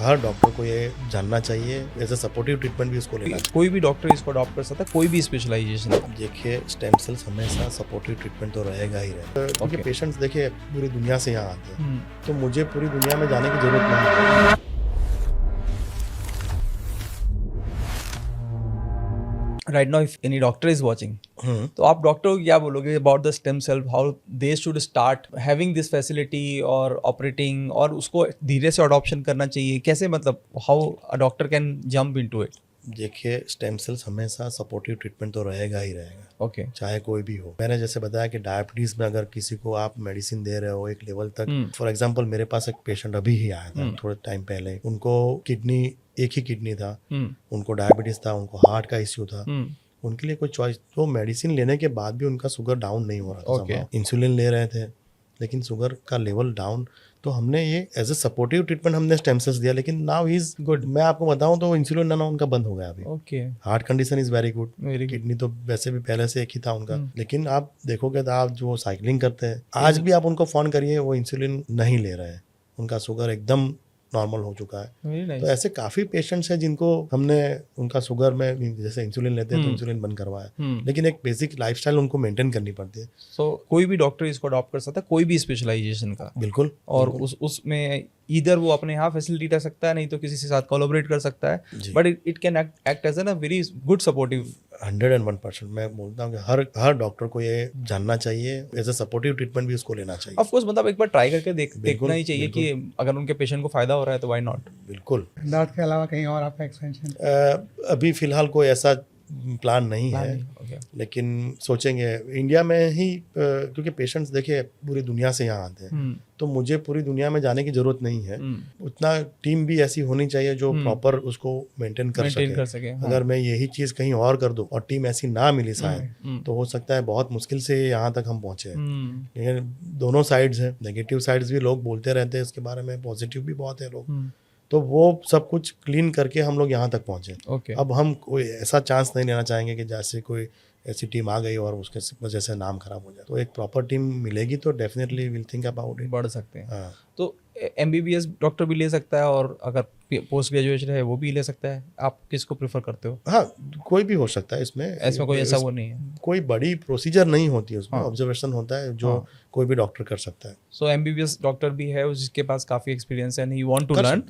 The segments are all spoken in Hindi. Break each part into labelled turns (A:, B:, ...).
A: हर डॉक्टर को ये जानना चाहिए, एज अ सपोर्टिव ट्रीटमेंट भी उसको लेना चाहिए।
B: कोई भी डॉक्टर इसको अडॉप्ट कर सकता है, कोई भी स्पेशलाइजेशन।
A: देखिए स्टेम सेल्स हमेशा सपोर्टिव ट्रीटमेंट तो रहेगा ही रहेगा, क्योंकि
B: Okay.
A: पेशेंट्स देखिए पूरी दुनिया से यहाँ आते हैं,
B: हम्म,
A: तो मुझे पूरी दुनिया में जाने की जरूरत नहीं है।
B: right now if any doctor is watching, तो आप डॉक्टर को क्या बोलोगे about the stem cell, how they should start having this facility और ऑपरेटिंग, और उसको धीरे से अडॉप्शन करना चाहिए कैसे, मतलब how a doctor can jump into it?
A: देखिए स्टेम सेल्स हमेशा सपोर्टिव ट्रीटमेंट तो रहेगा ही रहेगा,
B: ओके।
A: चाहे कोई भी हो। मैंने जैसे बताया कि डायबिटीज में अगर किसी को आप मेडिसिन दे रहे हो एक लेवल तक, फॉर एग्जांपल मेरे पास एक पेशेंट अभी ही आया था थोड़े टाइम पहले, उनको किडनी, एक ही किडनी था, उनको डायबिटीज था, उनको हार्ट का इश्यू था, उनके लिए कोई चॉइस, तो मेडिसिन लेने के बाद भी उनका शुगर डाउन नहीं हो रहा था।
B: Okay.
A: इंसुलिन ले रहे थे लेकिन शुगर का लेवल डाउन, तो हमने ये एज ए सपोर्टिव ट्रीटमेंट हमने स्टेम सेल्स दिया, लेकिन नाउ ही इज गुड। मैं आपको बताऊं तो इंसुलिन लेना उनका बंद हो गया अभी।
B: Okay,
A: heart condition is very good,
B: very good.
A: Kidney तो वैसे भी पहले से एक ही था उनका, लेकिन आप देखोगे तो आप जो साइकिलिंग करते हैं, आज भी आप उनको फोन करिए वो इंसुलिन नहीं ले रहे हैं, उनका शुगर एकदम नॉर्मल हो चुका है।
B: Very nice.
A: तो ऐसे काफी पेशेंट्स हैं जिनको हमने उनका शुगर में जैसे इंसुलिन लेते हैं तो इंसुलिन बंद करवाया, लेकिन एक बेसिक लाइफस्टाइल उनको मेंटेन करनी पड़ती है।
B: सो कोई भी डॉक्टर इसको अडॉप्ट कर सकता है, कोई भी स्पेशलाइजेशन का।
A: बिल्कुल।
B: और उसमें इधर वो अपने यहाँ फैसिलिटी रख सकता है, नहीं तो किसी के साथ कोलैबोरेट कर सकता है,
A: जी।
B: But it can act as an a very good supportive.
A: 101% मैं बोलता हूँ कि हर डॉक्टर को ये जानना चाहिए, एज अ सपोर्टिव ट्रीटमेंट भी उसको लेना चाहिए।
B: ऑफ कोर्स, मतलब एक बार ट्राई करके देखना
A: बिल्कुल,
B: ही चाहिए कि अगर उनके पेशेंट को फायदा हो रहा है तो व्हाई नॉट।
A: बिल्कुल।
C: दांत के अलावा कहीं और आपका एक्सपेंशन?
A: अभी फिलहाल कोई ऐसा प्लान नहीं है,
B: ओके।
A: लेकिन सोचेंगे इंडिया में ही, क्योंकि पेशेंट्स देखिए पूरी दुनिया से यहाँ आते हैं, तो मुझे पूरी दुनिया में जाने की जरूरत नहीं है। उतना टीम भी ऐसी होनी चाहिए जो प्रॉपर उसको मेंटेन कर सके। अगर मैं यही चीज कहीं और कर दूं और टीम ऐसी ना मिली शायद, तो हो सकता है बहुत मुश्किल से यहाँ तक हम पहुंचे। लेकिन दोनों साइड्स हैं, नेगेटिव साइड्स भी लोग बोलते रहते हैं इसके बारे में, पॉजिटिव भी बहुत है लोग, तो वो सब कुछ क्लीन करके हम लोग यहाँ तक पहुंचे।
B: ओके।
A: अब हम कोई ऐसा चांस नहीं लेना चाहेंगे कि जैसे कोई ऐसी टीम आ गई और उसके वजह से नाम खराब हो जाए। तो एक प्रॉपर टीम मिलेगी तो definitely will think about it,
B: बढ़ सकते हैं।
A: हाँ।
B: तो MBBS डॉक्टर भी ले सकता है, और अगर पोस्ट ग्रेजुएशन है वो भी ले सकता है। आप किसको प्रेफर करते हो?
A: हाँ, कोई भी हो सकता है इसमें
B: कोई ऐसा वो नहीं है,
A: कोई बड़ी प्रोसीजर नहीं होती है उसमें, ऑब्जर्वेशन होता है जो कोई भी डॉक्टर कर सकता है।
B: सो MBBS डॉक्टर भी है जिसके पास काफी एक्सपीरियंस है and he want to learn,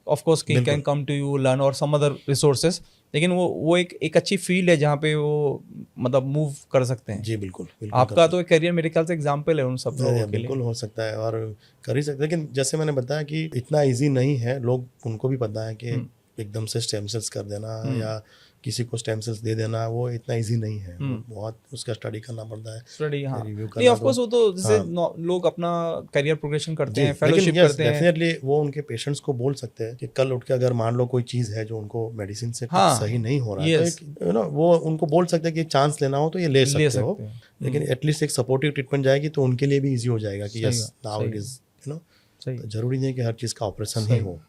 B: of course he can come to you learn और सम अदर रिसोर्सेज, लेकिन वो एक अच्छी फील्ड है जहाँ पे वो मतलब मूव कर सकते हैं।
A: जी बिल्कुल।
B: आपका तो एक करियर मेरे ख्याल से एग्जाम्पल है उन सब लोगों के लिए।
A: बिल्कुल हो सकता है और कर ही सकते हैं, लेकिन जैसे मैंने बताया कि इतना इजी नहीं है। लोग, उनको भी पता है कि एकदम से स्टेम सेल्स कर देना या किसी को स्टेम सेल्स दे देना वो इतना इजी नहीं है, बहुत उसका स्टडी करना पड़ता है।
B: स्टडी, हाँ,
A: रिव्यू
B: नहीं ऑफ कोर्स वो तो जैसे लोग अपना करियर प्रोग्रेशन करते हैं, फेलोशिप करते हैं,
A: डेफिनेटली वो उनके पेशेंट्स को बोल सकते हैं कि कल उठ के अगर मान लो कोई चीज है जो उनको मेडिसिन से कुछ सही नहीं हो रहा है, तो वो उनको बोल सकते हैं कि चांस लेना हो तो ये ले सकते हो, लेकिन एटलीस्ट एक सपोर्टिव ट्रीटमेंट जाएगी तो उनके लिए भी ईजी हो जाएगा कि यस नाउ इट इज, जरूरी नहीं कि हर चीज का ऑपरेशन ही हो।